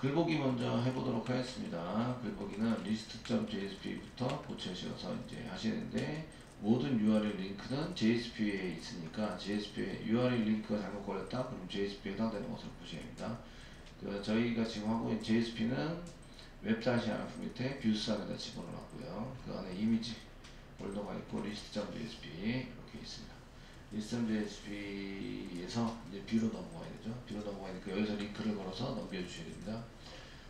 글보기 먼저 해보도록 하겠습니다. 글보기는 list.jsp부터 고쳐셔서 이제 하시는데 모든 URL 링크는 JSP에 있으니까 JSP에 URL 링크가 잘못 걸렸다 그럼 JSP에 해당되는 것을 보셔야 합니다. 저희가 지금 하고 있는 JSP는 웹-RF 밑에 뷰스 안에다 집어넣었고요. 그 안에 이미지 폴더가 있고 list.jsp 이렇게 있습니다. list.jsp에서 이제 뷰로 넘어가야 되죠. 뷰로 넘어가야 되니까 여기서 링크를 걸어서 넘겨주셔야 됩니다.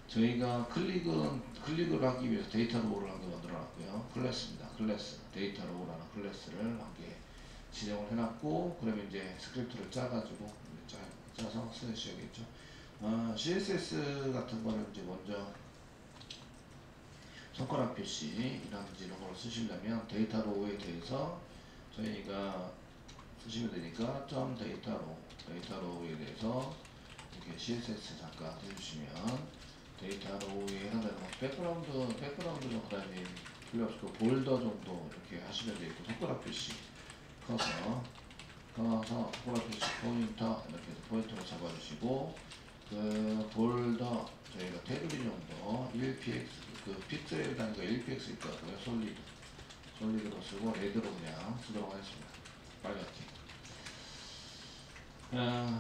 저희가 클릭을 하기 위해서 데이터 로우를 한 개 만들어 놨고요. 클래스입니다. 클래스 데이터 로우라는 클래스를 한 개 지정을 해놨고, 그러면 이제 스크립트를 짜가지고 짜서 쓰셔야겠죠. CSS 같은 거는 이제 먼저 손가락 표시라든지 이런 걸 쓰시려면 데이터 로우에 대해서 저희가 쓰시면 되니까 데이터 로우에 대해서 이렇게 CSS 잠깐 해주시면 데이터 로우에 해당되는 백그라운드는 그다음에 필요 없고 볼더 정도 이렇게 하시면 되고, 손가락 표시 커서 손가락 표시 포인터 이렇게 해서 포인터로 잡아주시고, 그 볼더 저희가 테두리 정도 1px 그 픽셀에 해당하는 거 1px 있더라고요. 솔리드로 쓰고 레드로 그냥 쓰도록 하겠습니다. 빨갛게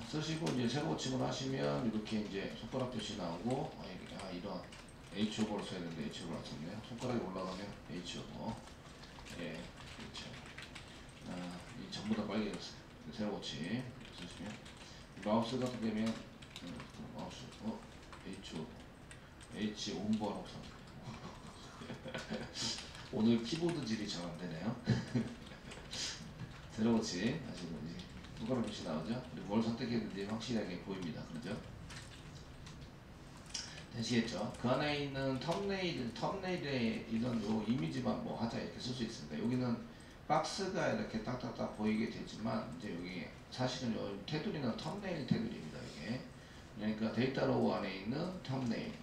쓰시고 이제 새로 집어넣으시면 이렇게 이제 손가락 표시 나오고, 이런 H5로 써야 되는데 H5로 안 썼네요. 손가락이 올라가면 H5 예, 이 전부 다 빨개졌어요. 새로 고치 쓰시면 마우스 같은 되면 마우스 H5 온보하고 삽니다. 오늘 키보드질이 잘 안되네요. 새로 고치 하시고 이제 손가락 표시 나오죠. 그리고 뭘 선택했는지 확실하게 보입니다. 그렇죠? 되시겠죠? 그 안에 있는 thumbnail에 이런 요 이미지만 뭐 하자 이렇게 쓸 수 있습니다. 여기는 박스가 이렇게 딱딱딱 보이게 되지만 이제 여기 사실은 요 테두리는 thumbnail 테두리입니다. 이게 그러니까 데이터 로우 안에 있는 thumbnail에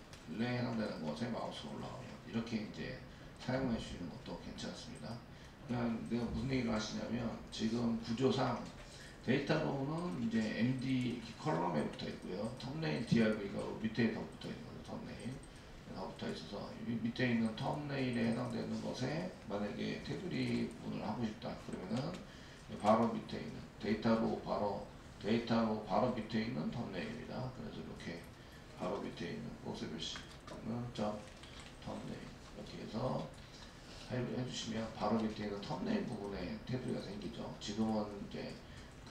해당되는 것에 마우스가 올라오면 이렇게 이제 사용해 주시는 것도 괜찮습니다. 그냥 내가 무슨 얘기를 하시냐면 지금 구조상 데이터 로우는 이제 MD 컬럼에 붙어 있고요. thumbnail DRV가 밑에 더 붙어 있는 거죠. thumbnail 다 붙어 있어서 밑에 있는 thumbnail에 해당되는 것에 만약에 테두리 부분을 하고 싶다 그러면은 바로 밑에 있는 데이터 로우 바로 밑에 있는 thumbnail입니다. 그래서 이렇게 바로 밑에 있는 복수 표시는 thumbnail 이렇게 해서 해주시면 바로 밑에 있는 thumbnail 부분에 테두리가 생기죠. 지금은 이제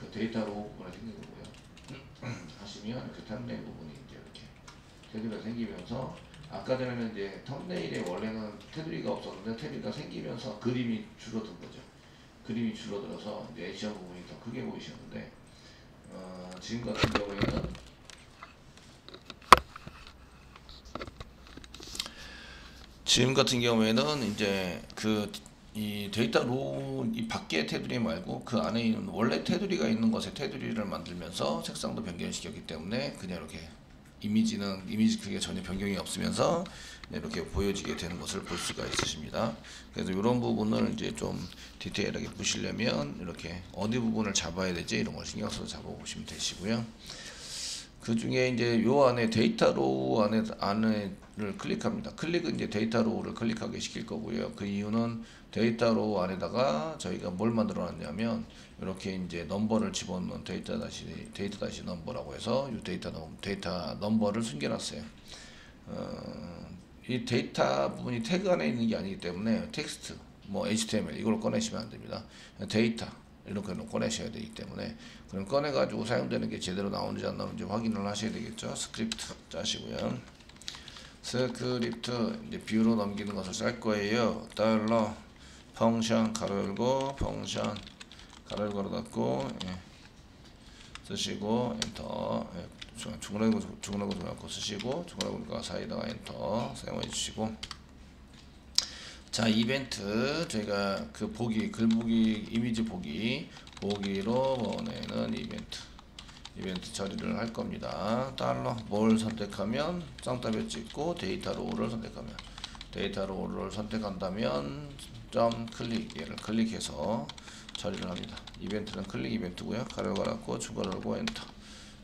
그 데이터 로우 부분에 생긴 거고요. 하시면 이렇게 thumbnail 부분이 이제 이렇게 테두리가 생기면서, 아까 전에는 이제 thumbnail에 원래는 테두리가 없었는데 테두리가 생기면서 그림이 줄어든 거죠. 그림이 줄어들어서 이제 액션 부분이 더 크게 보이셨는데, 지금 같은 경우에는 이제 이 데이터 로우 이 밖에 테두리 말고 그 안에 있는 원래 테두리가 있는 것에 테두리를 만들면서 색상도 변경시켰기 때문에 그냥 이렇게 이미지 크기가 전혀 변경이 없으면서 이렇게 보여지게 되는 것을 볼 수가 있으십니다. 그래서 이런 부분을 이제 좀 디테일하게 보시려면 이렇게 어디 부분을 잡아야 되지 이런 걸 신경 써서 잡아보시면 되시고요. 그 중에 이제 요 안에 데이터 로우 안을 클릭합니다. 클릭은 이제 데이터 로우를 클릭하게 시킬 거고요. 그 이유는 데이터 로우 안에다가 저희가 뭘 만들어 놨냐면 이렇게 이제 넘버를 집어넣는 데이터 다시 넘버라고 해서 이 데이터 넘버를 숨겨놨어요. 이 데이터 부분이 태그 안에 있는 게 아니기 때문에 텍스트, 뭐 HTML 이걸 꺼내시면 안 됩니다. 데이터 이렇게 꺼내셔야 되기 때문에 그럼 꺼내가지고 사용되는 게 제대로 나오는지 안 나오는지 확인을 하셔야 되겠죠. 스크립트 짜시고요. 스크립트 이제 뷰로 넘기는 것을 짤 거예요. 달러 펑션 가로 열고 펑션 가로 열고 가로 닫고 쓰시고 엔터 중간하고 쓰시고 중간하고 사이다가 엔터 사용해 주시고, 자 이벤트 저희가 그 글보기 이미지 보기로 보내는 이벤트 처리를 할 겁니다. 달러 뭘 선택하면 쌍따옴 찍고 데이터 로우를 선택하면 데이터 로우를 선택한다면 점 클릭 얘를 클릭해서 처리를 합니다. 이벤트는 클릭 이벤트고요. 가로 열고 중괄호 열고 엔터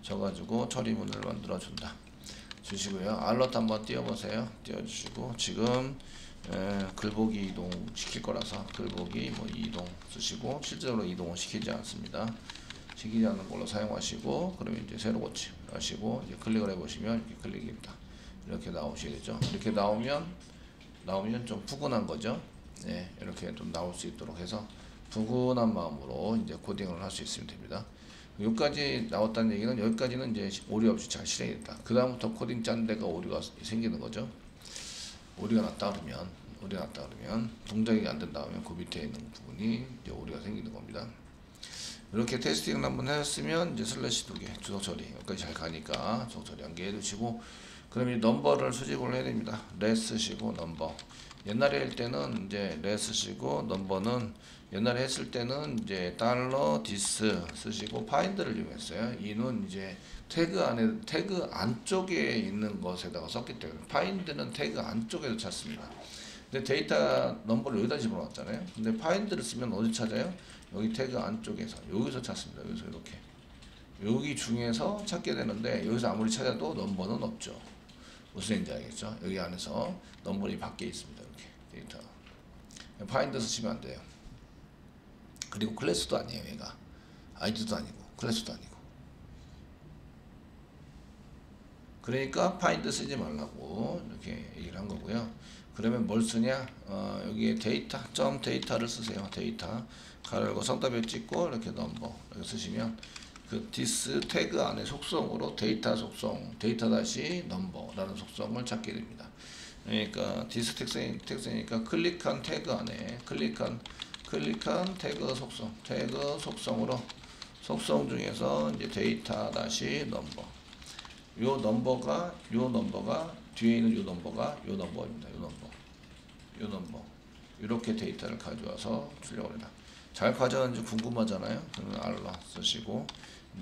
쳐가지고 처리문을 만들어 준다. 주시고요. 알럿 한번 띄워보세요. 띄워주시고 지금 글보기 이동 시킬 거라서 글보기 뭐 이동 쓰시고 실제로 이동은 시키지 않습니다. 시키지 않는 걸로 사용하시고 그러면 이제 새로 고침하시고 이제 클릭을 해보시면 이렇게 클릭입니다. 이렇게 나오시겠죠. 이렇게 나오면 좀 푸근한 거죠. 네, 이렇게 좀 나올 수 있도록 해서 푸근한 마음으로 이제 코딩을 할 수 있으면 됩니다. 여기까지 나왔다는 얘기는 여기까지는 이제 오류 없이 잘 실행이 됐다. 그 다음부터 코딩 짠 데가 오류가 생기는 거죠. 오류가 났다 그러면 동작이 안 된다 하면 그 밑에 있는 부분이 이제 오류가 생기는 겁니다. 이렇게 테스팅을 한번 하셨으면 이제 슬래시 2개 주소 처리 여기까지 잘 가니까 주소 처리 한 개 해두시고 그러면 넘버를 수집을 해야 됩니다. 레 쓰시고 넘버. 옛날에 할 때는 이제 레 쓰시고 넘버는 옛날에 했을 때는 이제 달러 디스 쓰시고 파인드를 이용했어요. 이는 이제 태그 안쪽에 있는 것에다가 썼기 때문에 파인드는 태그 안쪽에서 찾습니다. 근데 데이터 넘버를 여기다 집어넣었잖아요. 근데 파인드를 쓰면 어디 찾아요? 여기 태그 안쪽에서 여기서 찾습니다. 여기서 이렇게 여기 중에서 찾게 되는데 여기서 아무리 찾아도 넘버는 없죠. 무슨 얘기인지 알겠죠? 여기 안에서 넘버이 밖에 있습니다. 이렇게 데이터 파인드 쓰시면 안 돼요. 그리고 클래스도 아니에요. 얘가 아이디도 아니고 클래스도 아니고 그러니까 파인드 쓰지 말라고 이렇게 얘기를 한 거고요. 그러면 뭘 쓰냐? 여기에 데이터를 쓰세요. 데이터 가로열고 성답에 찍고 이렇게 넘버 이렇게 쓰시면 그 디스 태그 안에 속성으로 데이터 속성 데이터 다시 넘버라는 속성을 찾게 됩니다. 그러니까 디스 텍스니까 클릭한 태그 안에 클릭한 태그 속성으로 속성 중에서 이제 데이터 다시 넘버 요 넘버가 뒤에 있는 요 넘버가 요 넘버입니다. 요 넘버 이렇게 데이터를 가져와서 출력을 해라. 잘 가져왔는지 궁금하잖아요. 그러면 알라 쓰시고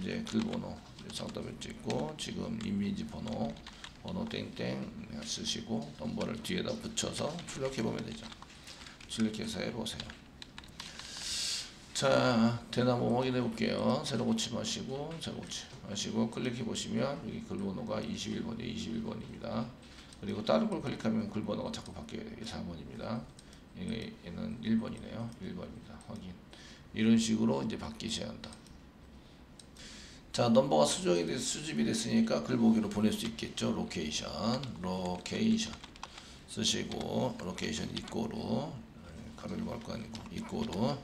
이제 글번호 성답을 찍고 지금 이미지 번호 땡땡 쓰시고 넘버를 뒤에다 붙여서 출력해 보면 되죠. 출력해서 해보세요. 자, 되나 한번 확인해 볼게요. 새로 고침하시고 클릭해 보시면 여기 글번호가 21번입니다. 그리고 다른 걸 클릭하면 글번호가 자꾸 바뀌어야 돼요. 4번입니다. 얘는 1번이네요. 1번입니다. 확인. 이런 식으로 이제 바뀌셔야 한다. 자, 넘버가 수집이 됐으니까 글보기로 보낼 수 있겠죠. 로케이션 쓰시고 로케이션 이꼬로 가로를 걸 거 아니고 이꼬로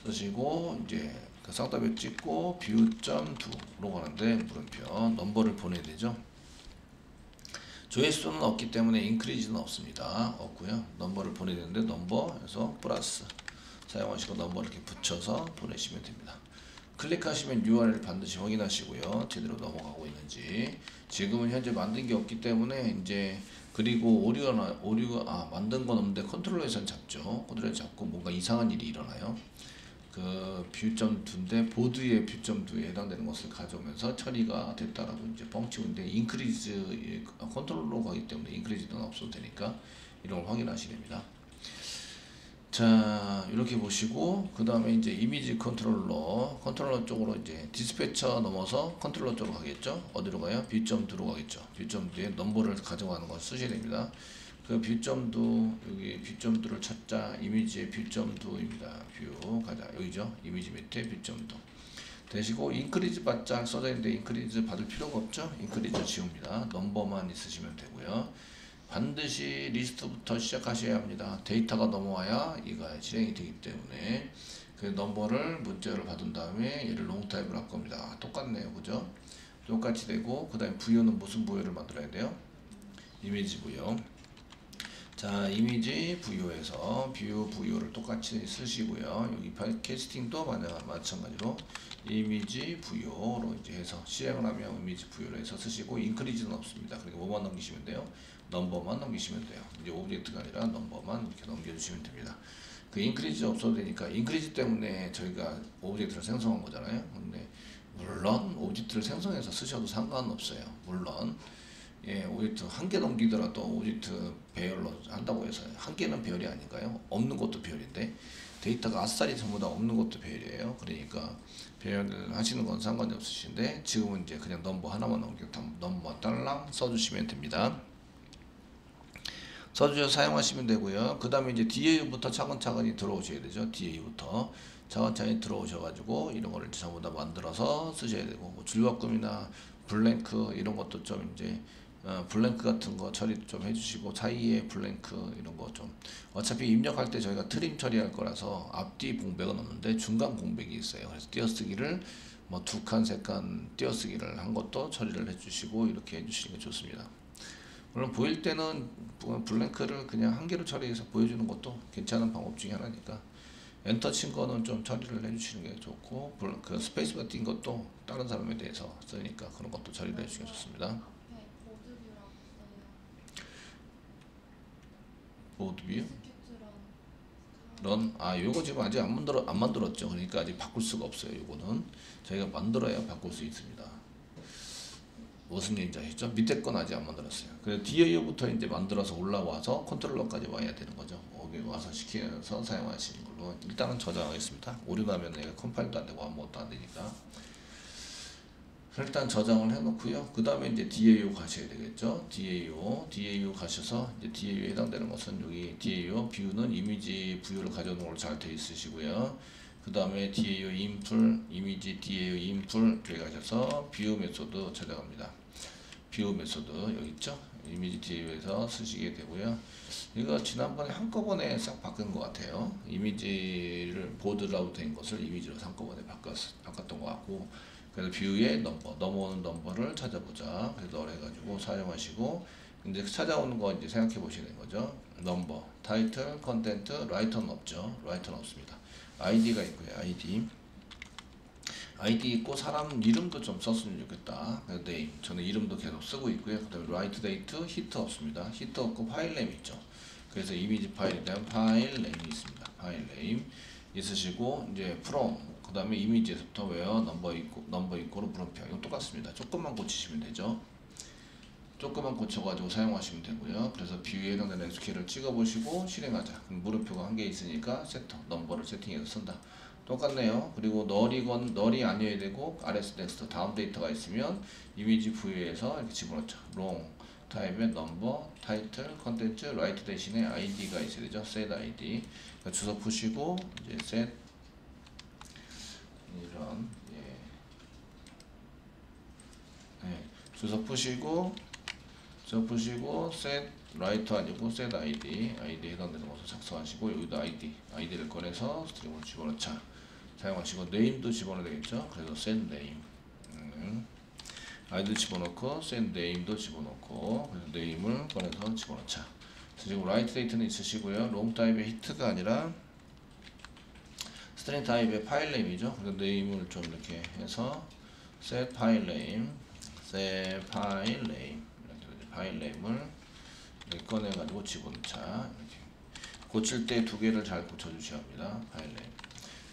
쓰시고 이제 그 상답에 찍고 view.to로 가는데 물음표 넘버를 보내야 되죠. 조회수는 없기 때문에 인크리즈는 없고요. 넘버를 보내야 되는데 넘버에서 플러스 사용하시고 넘버를 이렇게 붙여서 보내시면 됩니다. 클릭하시면 URL 반드시 확인하시고요. 제대로 넘어가고 있는지. 지금은 현재 만든 게 없기 때문에 이제 그리고 오류가 만든 건 없는데 컨트롤러에선 잡죠. 컨트롤러 잡고 뭔가 이상한 일이 일어나요. 그 뷰.2인데 보드의 뷰.2에 해당되는 것을 가져오면서 처리가 됐다라고 이제 뻥치고 있는데 인크리즈 컨트롤러 가기 때문에 인크리즈는 없어도 되니까 이런 걸 확인하시야 됩니다. 자, 이렇게 보시고 그 다음에 이제 이미지 컨트롤러 쪽으로 이제 디스패처 넘어서 컨트롤러 쪽으로 가겠죠. 어디로 가요? 뷰.2로 가겠죠. 뷰.2에 넘버를 가져가는 걸 쓰셔야 됩니다. 그 뷰.2 여기 뷰.2를 찾자. 이미지의 뷰.2입니다. 뷰 가자. 여기죠. 이미지 밑에 뷰.2 되시고 인크리즈 바짝 써져 있는데 인크리즈 받을 필요가 없죠. 인크리즈 지웁니다. 넘버만 있으시면 되고요. 반드시 리스트부터 시작하셔야 합니다. 데이터가 넘어와야 이가 실행이 되기 때문에 그 넘버를 문자를 받은 다음에 얘를 롱타입을 할 겁니다. 똑같네요. 그죠? 똑같이 되고 그 다음에 부여는 무슨 부여를 만들어야 돼요? 이미지 부여. 자, 이미지 부여에서 뷰 부여를 똑같이 쓰시고요. 여기 캐스팅도 마찬가지로 이미지 부여로 이제 해서 실행을 하면 이미지 부여로 해서 쓰시고 인크리즈는 없습니다. 그리고 뭐만 넘기시면 돼요? 넘버만 넘기시면 돼요. 이제 오브젝트가 아니라 넘버만 이렇게 넘겨주시면 됩니다. 그 인크리즈 없어도 되니까 인크리즈 때문에 저희가 오브젝트를 생성한 거잖아요. 근데 물론 오브젝트를 생성해서 쓰셔도 상관없어요. 물론 예, 오브젝트 한 개 넘기더라도 오브젝트 배열로 한다고 해서 한 개는 배열이 아닌가요? 없는 것도 배열인데 데이터가 아싸리 전부 다 없는 것도 배열이에요. 그러니까 배열을 하시는 건 상관이 없으신데 지금은 이제 그냥 넘버 하나만 넘겨 넘버 딸랑 써주시면 됩니다. 써주셔서 사용하시면 되고요. 그 다음에 이제 DAU부터 차근차근히 들어오셔야 되죠. DAU부터 차근차근히 들어오셔가지고 이런 거를 전부 다 만들어서 쓰셔야 되고, 뭐 줄바꿈이나 블랭크 이런 것도 좀 이제 블랭크 같은 거 처리 좀 해주시고, 사이에 블랭크 이런 거 좀, 어차피 입력할 때 저희가 트림 처리할 거라서 앞뒤 공백은 없는데 중간 공백이 있어요. 그래서 띄어쓰기를 뭐 2칸 3칸 띄어쓰기를 한 것도 처리를 해주시고 이렇게 해주시는 게 좋습니다. 물론 보일 때는 블랭크를 그냥 한 개로 처리해서 보여주는 것도 괜찮은 방법 중에 하나니까 엔터 친 거는 좀 처리를 해주시는 게 좋고, 그 스페이스바 띈 것도 다른 사람에 대해서 쓰니까 그런 것도 처리를 해주시는 게 좋습니다. 보드뷰 런, 요거 지금 아직 안 만들었죠. 그러니까 아직 바꿀 수가 없어요. 요거는 저희가 만들어야 바꿀 수 있습니다. 무슨 얘기인지 아시죠? 밑에 건 아직 안 만들었어요. 그래서 DAU부터 이제 만들어서 올라와서 컨트롤러까지 와야 되는 거죠. 여기 와서 시켜서 사용하시는 걸로 일단은 저장하겠습니다. 오류 나면 내가 컴파일도 안 되고 아무것도 안 되니까. 일단 저장을 해놓고요. 그 다음에 이제 DAU 가셔야 되겠죠. DAU 가셔서 이제 DAU에 해당되는 것은 여기 DAU 뷰는 이미지 부유를 가져오는 걸로 잘 되어 있으시고요. 그 다음에 DAU 인풀, 이미지 DAU 인풀 여기 가셔서 뷰 메소드 찾아갑니다. 뷰 메소드 여기 있죠. 이미지 DAU에서 쓰시게 되고요. 이거 지난번에 한꺼번에 싹 바꾼 것 같아요. 이미지를 보드라고 된 것을 이미지로 한꺼번에 바꿨던 것 같고, 그래서 뷰에 넘어오는 넘버를 찾아보자. 그래서 넣어가지고 사용하시고, 이제 찾아오는 거 이제 생각해 보시는 거죠. 넘버, 타이틀, 컨텐트, 라이터는 없죠. 라이터는 없습니다. 아이디가 있고요. 아이디 있고 사람 이름도 좀 썼으면 좋겠다. 그래서 네임, 저는 이름도 계속 쓰고 있고요. 그 다음에 라이트 데이트, 히트 없습니다. 히트 없고 파일 네임 있죠. 그래서 이미지 파일에 대한 파일 네임이 있습니다. 파일 네임 있으시고, 이제 프롬, 그 다음에 이미지에서부터 웨어 넘버 있고로 물음표, 이거 똑같습니다. 조금만 고치시면 되죠. 조금만 고쳐가지고 사용하시면 되고요. 그래서 뷰에 해당되는 SQL을 찍어보시고 실행하자. 그럼 물음표가 한 개 있으니까 세터 넘버를 세팅해서 쓴다. 똑같네요. 그리고 널이 아니어야 되고 RS 넥스트 다음 데이터가 있으면 이미지 부여에서 이렇게 집어넣자. 롱 타입의 넘버, 타이틀, 컨텐츠, 라이트 대신에 ID가 있어야 되죠. set ID. 그러니까 주소 푸시고 이제 set 이런 주소 푸시고 set 라이터 아니고 set ID 해당되는 것을 작성하시고, 여기도 ID를 꺼내서 스트링으로 집어넣자. 사용하시고 네임도 집어넣어야 되겠죠. 그래서 set name 아이디를 집어넣고 set name도 집어넣고, 그래서 네임을 꺼내서 집어넣자. 지금 라이트 데이트는 있으시고요. 롱 타입의 히트가 아니라 스트링 타입의 파일 네임이죠. 그래서 네임을 좀 이렇게 해서 set 파일 네임 이렇게 파일 네임을 이렇게 꺼내가지고 집어넣자. 이렇게 고칠 때 두 개를 잘 고쳐주셔야 합니다. 파일 네임.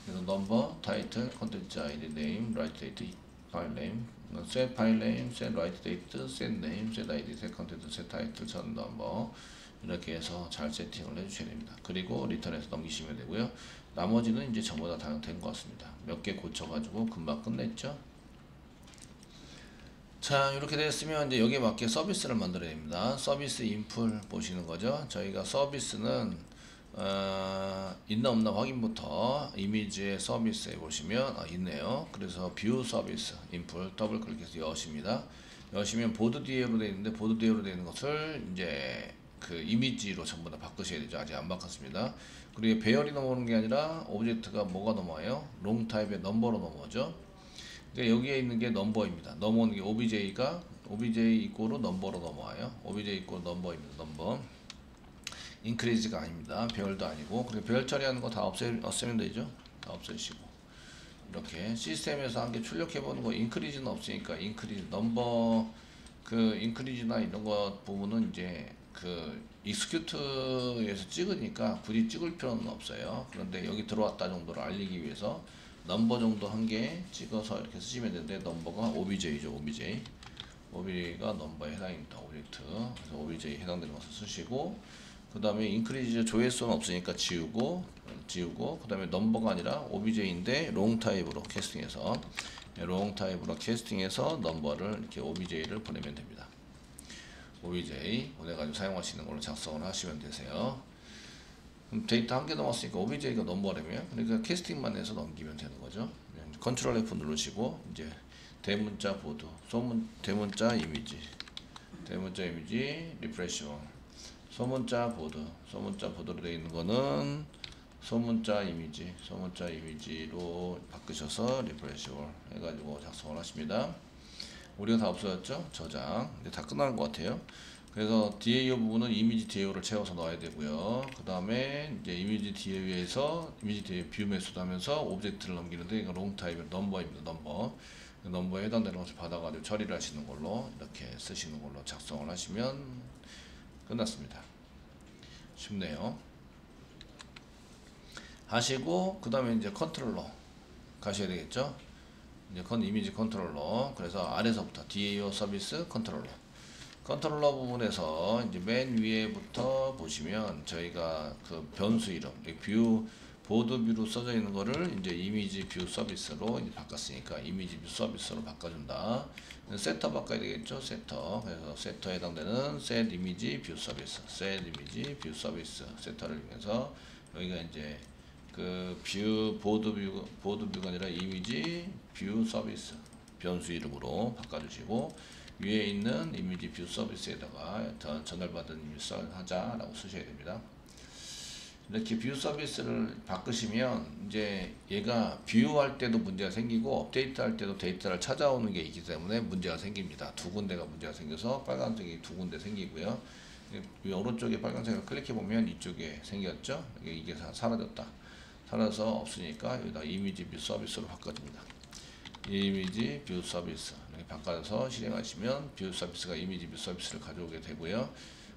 그래서 넘버, 타이틀, 컨텐츠 아이디, 네임, 라이트 데이트, 파일 네임, set 파일 네임, set 라이트 데이트, set 네임, set 아이디, set 컨텐츠, set 타이틀, 전 넘버 이렇게 해서 잘 세팅을 해주셔야 됩니다. 그리고 리턴해서 넘기시면 되고요. 나머지는 이제 전부 다 된 것 같습니다. 몇 개 고쳐가지고 금방 끝냈죠. 자, 이렇게 됐으면 이제 여기에 맞게 서비스를 만들어야 됩니다. 서비스 인풀 보시는 거죠. 저희가 서비스는 있나 없나 확인부터 이미지의 서비스에 보시면 있네요. 그래서 뷰 서비스 인풀 더블 클릭해서 여십니다. 여시면 보드 DA로 되어 있는데, 보드 DA로 되어 있는 것을 이제 그 이미지로 전부 다 바꾸셔야 되죠. 아직 안 바꿨습니다. 그리고 배열이 넘어오는 게 아니라 오브젝트가 뭐가 넘어와요? 롱 타입의 넘버로 넘어오죠. 이제 여기에 있는 게 넘버입니다. 넘어오는 게 OBJ 이꼬로 넘버로 넘어와요. OBJ 이꼬 넘버입니다. 넘버. 인크리즈가 아닙니다. 배열도 아니고. 그리고 배열 처리하는 거 다 없애면 되죠. 다 없애시고. 이렇게 시스템에서 한 개 출력해 보는 거 인크리즈는 없으니까 인크리즈 넘버 그 인크리즈나 이런 거 부분은 이제 그 익스큐트에서 찍으니까 굳이 찍을 필요는 없어요. 그런데 여기 들어왔다 정도를 알리기 위해서 넘버 정도 한 개 찍어서 이렇게 쓰시면 되는데, 넘버가 OBJ죠. OBJ가 넘버에 해당입니다. 오브젝트. 그래서 OBJ 해당되는 것을 쓰시고, 그 다음에 인크리즈 조회수는 없으니까 지우고 그 다음에 넘버가 아니라 OBJ인데 롱 타입으로 캐스팅해서 넘버를 이렇게 OBJ를 보내면 됩니다. OBJ 보내가지고 사용하시는 걸로 작성을 하시면 되세요. 그럼 데이터 한 개 넘었으니까 OBJ가 넘버라며, 그러니까 캐스팅만 해서 넘기면 되는 거죠. 컨트롤 F 누르시고 이제 대문자 보드, 대문자 이미지 리프레시 원, 소문자 보드로 되어 있는 거는 소문자 이미지로 바꾸셔서 리프레시 원 해가지고 작성을 하십니다. 우리가 다 없어졌죠? 저장. 이제 다 끝나는 것 같아요. 그래서 DAO 부분은 이미지 DAO를 채워서 넣어야 되고요. 그 다음에 이제 이미지 DAO에서 이미지 DAO 뷰 매수도 하면서 오브젝트를 넘기는데 이건 롱 타입의 넘버입니다. 넘버에 해당되는 것을 받아가지고 처리를 하시는 걸로 이렇게 쓰시는 걸로 작성을 하시면 끝났습니다. 쉽네요. 하시고 그 다음에 이제 컨트롤러 가셔야 되겠죠. 이제 이미지 컨트롤러. 그래서 아래서부터 DAO 서비스 컨트롤러 부분에서 이제 맨 위에부터 보시면 저희가 그 변수 이름 보드 뷰로 써져 있는 거를 이제 이미지 뷰 서비스로 이제 바꿨으니까 이미지 뷰 서비스로 바꿔준다. 세터 바꿔야 되겠죠. 세터. 그래서 세터에 해당되는 set 이미지 뷰 서비스 세터를 이용해서 여기가 이제 그 보드 뷰가 아니라 이미지 뷰 서비스 변수 이름으로 바꿔주시고, 위에 있는 이미지 뷰 서비스에다가 전달받은 이미지 하자라고 쓰셔야 됩니다. 이렇게 뷰 서비스를 바꾸시면 이제 얘가 뷰할 때도 문제가 생기고 업데이트 할 때도 데이터를 찾아오는 게 있기 때문에 문제가 생깁니다. 두 군데가 문제가 생겨서 빨간색이 두 군데 생기고요. 이 오른쪽에 빨간색을 클릭해 보면 이쪽에 생겼죠. 이게 사라져서 없으니까 여기다 이미지 뷰 서비스로 바꿔줍니다. 이미지 뷰 서비스 이렇게 바꿔서 실행하시면 뷰 서비스가 이미지 뷰 서비스를 가져오게 되고요.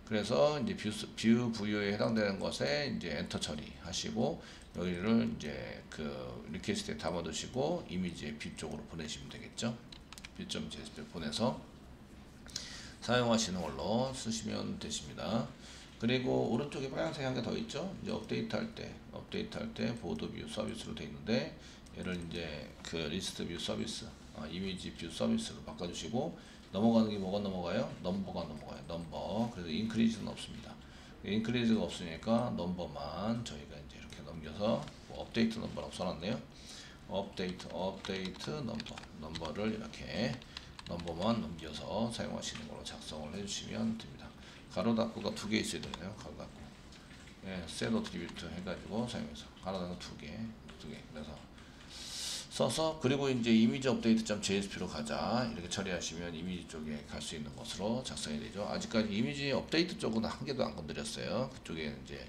그래서 이제 뷰 부여에 해당되는 것에 이제 엔터 처리하시고 여기를 이제 그 리퀘스트에 담아두시고 이미지의 뷰 쪽으로 보내시면 되겠죠. 뷰.jsp 보내서 사용하시는 걸로 쓰시면 되십니다. 그리고 오른쪽에 빨간색 한 개 더 있죠. 이제 업데이트 할 때 보드 뷰 서비스로 되어 있는데 얘를 이제 그 리스트 뷰 서비스, 이미지 뷰 서비스로 바꿔주시고 넘어가는 게 뭐가 넘어가요? 넘버가 넘어가요. 넘버. 그래서 인크리즈는 없습니다. 인크리즈가 없으니까 넘버만 저희가 이제 이렇게 넘겨서 업데이트 넘버라고 써놨네요. 업데이트 넘버를 이렇게 넘버만 넘겨서 사용하시는 걸로 작성을 해주시면 됩니다. 가로 닫고가 두 개 있어야 되네요. 가로 닫고. 예, set attribute 해가지고 사용해서 가로 닫고 두 개. 그래서 써서 그리고 이제 이미지 업데이트.jsp로 가자 이렇게 처리하시면 이미지 쪽에 갈 수 있는 것으로 작성이 되죠. 아직까지 이미지 업데이트 쪽은 한 개도 안 건드렸어요. 그쪽에 이제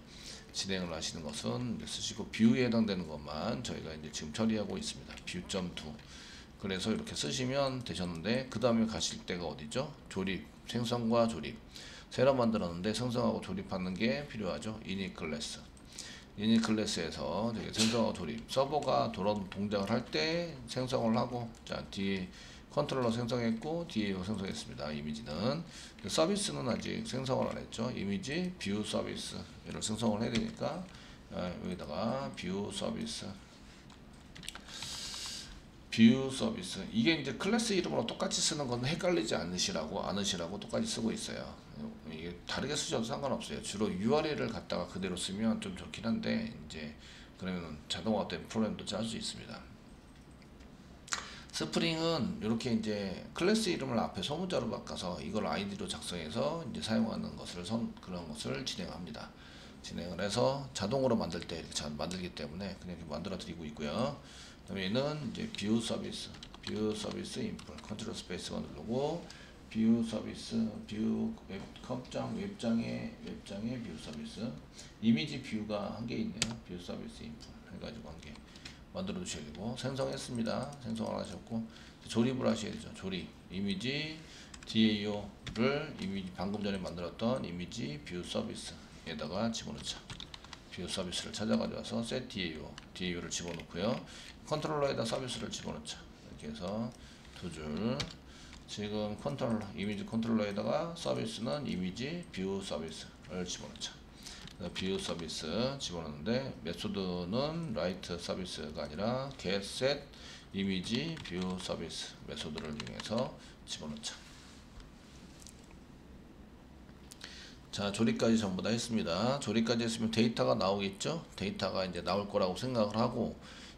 진행을 하시는 것은 이제 쓰시고 뷰에 해당되는 것만 저희가 이제 지금 처리하고 있습니다. 뷰.2 그래서 이렇게 쓰시면 되셨는데 그 다음에 가실 때가 어디죠? 조립, 생성과 조립. 새로 만들었는데 생성하고 조립하는 게 필요하죠. init 클래스에서 생성하고 조립, 서버가 돌아온 동작을 할 때 생성을 하고, 자 뒤에 컨트롤러 생성했고 DAO 생성했습니다. 이미지는 서비스는 아직 생성을 안 했죠. 이미지 뷰 서비스를 생성을 해야 되니까 여기다가 뷰 서비스 이게 이제 클래스 이름으로 똑같이 쓰는 건 헷갈리지 않으시라고 똑같이 쓰고 있어요. 이게 다르게 쓰셔도 상관없어요. 주로 URL을 갖다가 그대로 쓰면 좀 좋긴 한데 이제 그러면 자동화된 프로그램도 짤 수 있습니다. 스프링은 이렇게 이제 클래스 이름을 앞에 소문자로 바꿔서 이걸 아이디로 작성해서 이제 사용하는 것을 그런 것을 진행합니다. 진행을 해서 자동으로 만들 때 이렇게 잘 만들기 때문에 그냥 이렇게 만들어 드리고 있고요. 그다음에 얘는 이제 뷰 서비스 인풀 컨트롤 스페이스만 누르고 뷰 서비스 웹장의 뷰 서비스 이미지 뷰가 한 개 있네요. 뷰 서비스 인풀 해가지고 한 개 만들어 두셔야 되고 생성했습니다. 생성을 하셨고 조립을 하셔야 되죠. 조립 이미지 DAO를 방금 전에 만들었던 이미지 뷰 서비스에다가 집어넣자. 뷰 서비스를 찾아가져와서 set DAO를 집어넣고요. 컨트롤러에다 서비스를 집어넣자. 이렇게 해서 두 줄. 지금 이미지 컨트롤러에다가 서비스는 이미지 뷰 서비스를 집어넣자. view 서비스 집어넣는데 메소드는 write 서비스가 아니라 get set 이미지 view 서비스 메소드를 이용해서 집어넣자. 자, 조립까지 전부 다 했습니다. 조립까지 했으면 데이터가 나오겠죠? 데이터가 이제 나올 거라고 생각을 하고,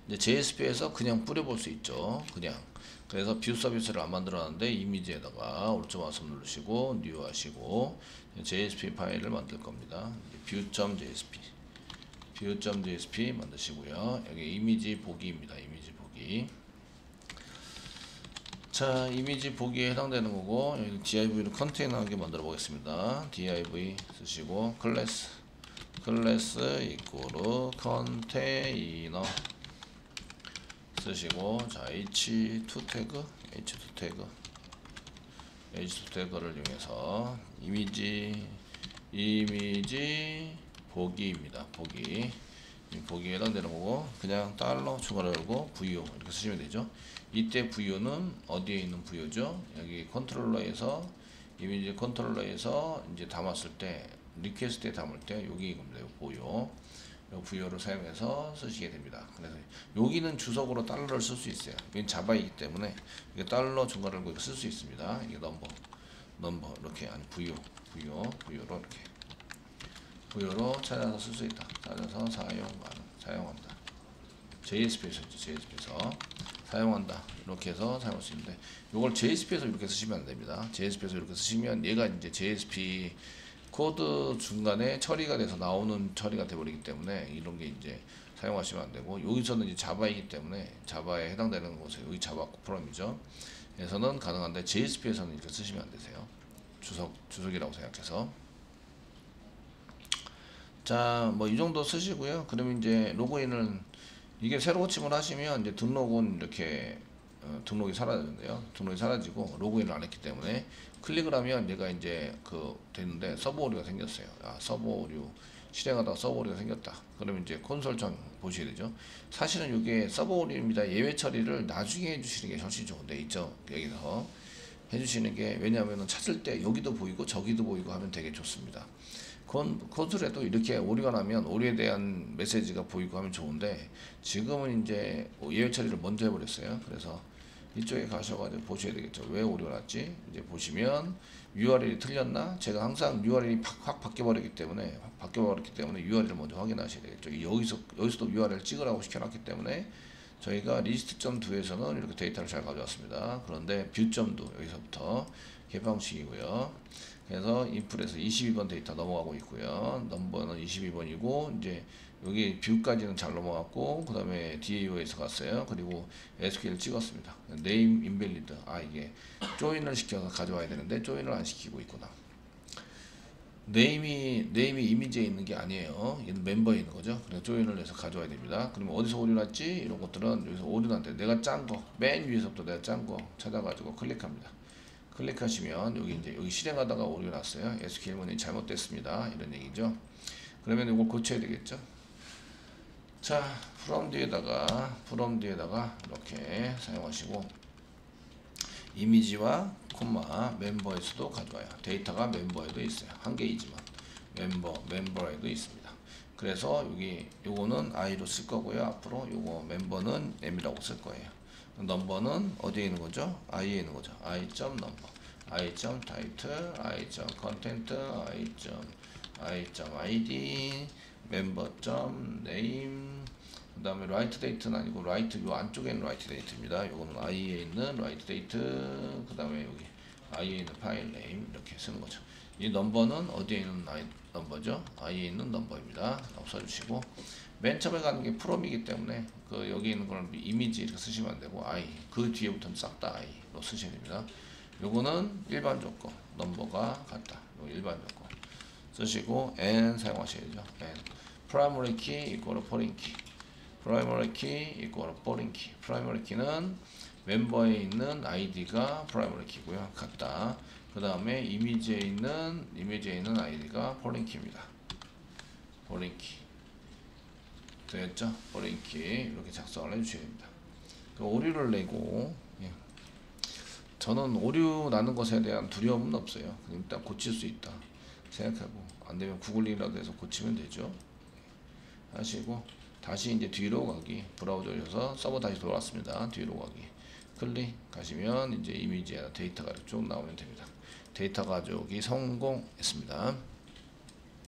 이제 JSP에서 그냥 뿌려볼 수 있죠. 그냥. 그래서 뷰 서비스를 안 만들어놨는데, 이미지에다가 오른쪽 마우스 누르시고, 뉴 하시고, JSP 파일을 만들 겁니다. view.jsp. view.jsp 만드시고요. 여기 이미지 보기입니다. 이미지 보기. 자, 이미지 보기에 해당되는 거고, 여기 div를 컨테이너하게 만들어 보겠습니다. div 쓰시고 클래스 이꼬르 컨테이너 쓰시고, 자, h2 태그를 이용해서 이미지 보기입니다. 보기에 해당되는 거고, 그냥 달러 추가를 열고 view 이렇게 쓰시면 되죠. 이때 view는 어디에 있는 view죠? 여기 컨트롤러에서, 이미지 컨트롤러에서 이제 담았을 때, 리퀘스트에 담을 때 여기 이겁니다. 요 view를 사용해서 쓰시게 됩니다. 그래서 여기는 주석으로 달러를 쓸 수 있어요. 이건 자바이기 때문에 이게 달러 중괄을 걸고 쓸 수 있습니다. 이게 넘버 이렇게, 아니 view로 이렇게 view로 찾아서 쓸 수 있다. 찾아서 사용한다. JSP에서 사용한다. 이렇게 해서 사용할 수 있는데, 이걸 JSP에서 이렇게 쓰시면 안 됩니다. JSP에서 이렇게 쓰시면 얘가 이제 JSP 코드 중간에 처리가 돼서 나오는 처리가 돼버리기 때문에 이런 게 이제 사용하시면 안 되고, 여기서는 이제 자바이기 때문에 자바에 해당되는 곳에 여기 자바 프롬이죠. 에서는 가능한데 JSP에서는 이렇게 쓰시면 안 되세요. 주석이라고 생각해서. 자, 뭐 이 정도 쓰시고요. 그러면 이제 로그인은 이게 새로 고침을 하시면 이제 등록은 이렇게 등록이 사라지는데요. 등록이 사라지고 로그인을 안 했기 때문에 클릭을 하면 얘가 이제 되는데 서버 오류가 생겼어요. 서버 오류 실행하다가 서버 오류가 생겼다. 그러면 이제 콘솔창 보셔야 되죠. 사실은 이게 서버 오류입니다. 예외 처리를 나중에 해주시는 게 훨씬 좋은데 있죠. 여기서 해주시는 게, 왜냐하면 찾을 때 여기도 보이고 저기도 보이고 하면 되게 좋습니다. 콘솔에도 이렇게 오류가 나면 오류에 대한 메시지가 보이고 하면 좋은데, 지금은 이제 예외 처리를 먼저 해버렸어요. 그래서 이쪽에 가셔가지고 보셔야 되겠죠. 왜 오류가 났지? 이제 보시면 URL이 틀렸나? 제가 항상 URL이 확 바뀌어버렸기 때문에 URL을 먼저 확인하셔야 되겠죠. 여기서도 URL 찍으라고 시켜놨기 때문에 저희가 리스트.do에서는 이렇게 데이터를 잘 가져왔습니다. 그런데 뷰.do 여기서부터 개방식이고요. 그래서 인풋에서 22번 데이터 넘어가고 있고요. 넘버는 22번이고, 이제 여기 뷰까지는 잘 넘어갔고, 그 다음에 DAO에서 갔어요. 그리고 SQL 찍었습니다. name invalid. 이게 조인을 시켜서 가져와야 되는데 조인을 안 시키고 있구나. 네임이 이미지에 있는 게 아니에요. 얘는 멤버에 있는 거죠. 그래서 조인을 해서 가져와야 됩니다. 그러면 어디서 오류 났지? 이런 것들은 여기서 오류 났는데, 내가 짠 거, 맨 위에서부터 내가 짠 거 찾아가지고 클릭합니다. 클릭하시면 여기 실행하다가 오류 났어요. SQL문이 잘못됐습니다. 이런 얘기죠. 그러면 이걸 고쳐야 되겠죠. 자, from 뒤에다가 이렇게 사용하시고, 이미지와 콤마 멤버에서도 가져와요. 데이터가 멤버에도 있어요. 한 개이지만 멤버에도 있습니다. 그래서 요거는 i로 쓸 거고요. 앞으로 요거 멤버는 m이라고 쓸 거예요. 넘버는 어디에 있는 거죠? i에 있는 거죠. i.number, i.title, i.content, i.id, member.name. 그 다음에 write date는 아니고 write, 요 안쪽에 있는 write date입니다. 요거는 i에 있는 write date, 그 다음에 여기 i에 있는 파일 name 이렇게 쓰는 거죠. 이 넘버는 어디에 있는 넘버죠? i에 있는 넘버입니다. 써주시고, 맨 처음에 가는 게 프롬이기 때문에 여기 있는 거는 이미지 이렇게 쓰시면 안 되고 i, 그 뒤에부터는 싹 다 i로 쓰셔야 됩니다. 요거는 일반 조건, 넘버가 같다. 요 일반 조건 쓰시고 and 사용하셔야죠. and primary key equal foreign key, primary key equal foreign key. primary key는 멤버에 있는 id가 primary key고요. 같다. 그 다음에 이미지에 있는 id가 foreign key입니다. foreign key 되겠죠? foreign key 이렇게 작성을 해주셔야 됩니다. 오류를 내고, 저는 오류 나는 것에 대한 두려움은 없어요. 일단 고칠 수 있다. 생각하고 안 되면 구글링이라도 해서 고치면 되죠. 하시고 다시 이제 뒤로 가기 브라우저에서 서버 다시 돌아왔습니다. 뒤로 가기 클릭하시면 이제 이미지나 데이터가 쭉 나오면 됩니다. 데이터 가져오기 성공했습니다.